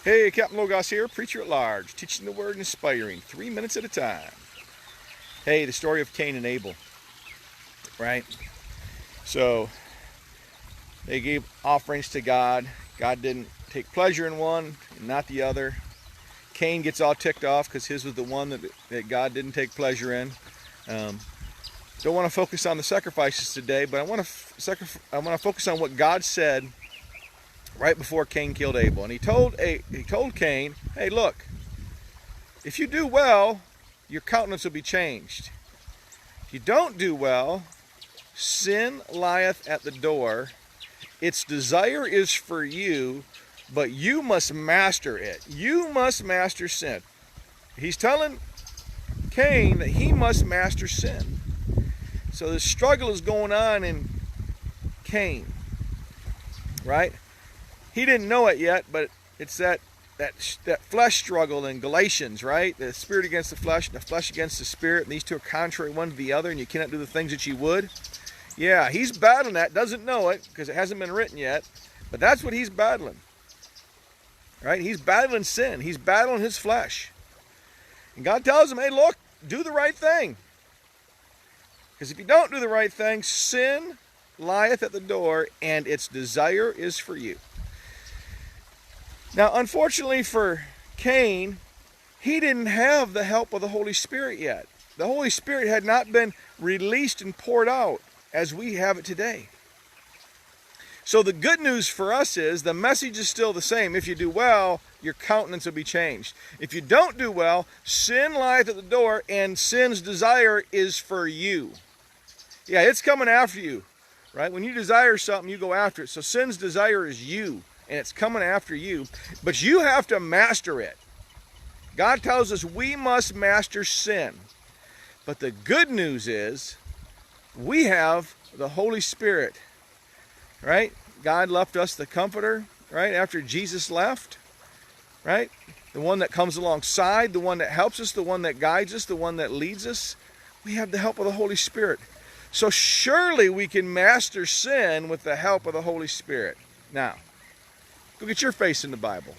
Hey, Captain Logos here, preacher at large, teaching the word and inspiring, 3 minutes at a time. Hey, the story of Cain and Abel, right? So, they gave offerings to God. God didn't take pleasure in one and not the other. Cain gets all ticked off because his was the one that God didn't take pleasure in. Don't want to focus on the sacrifices today, but I want to focus on what God said right before Cain killed Abel. And he told Cain, hey, look, if you do well, your countenance will be changed. If you don't do well, sin lieth at the door. Its desire is for you, but you must master it. You must master sin. He's telling Cain that he must master sin. So the struggle is going on in Cain, right? He didn't know it yet, but it's that flesh struggle in Galatians, right? The spirit against the flesh and the flesh against the spirit, and these two are contrary one to the other, and you cannot do the things that you would. Yeah, he's battling that, doesn't know it, because it hasn't been written yet, but that's what he's battling, right? He's battling sin. He's battling his flesh. And God tells him, hey, look, do the right thing. Because if you don't do the right thing, sin lieth at the door, and its desire is for you. Now, unfortunately for Cain, he didn't have the help of the Holy Spirit yet. The Holy Spirit had not been released and poured out as we have it today. So the good news for us is the message is still the same. If you do well, your countenance will be changed. If you don't do well, sin lieth at the door, and sin's desire is for you. Yeah, it's coming after you, right? When you desire something, you go after it. So sin's desire is you, and it's coming after you. But you have to master it. God tells us we must master sin. But the good news is we have the Holy Spirit, right? God left us the Comforter, right, after Jesus left, right? The one that comes alongside, the one that helps us, the one that guides us, the one that leads us. We have the help of the Holy Spirit. So surely we can master sin with the help of the Holy Spirit. Now, go get your face in the Bible.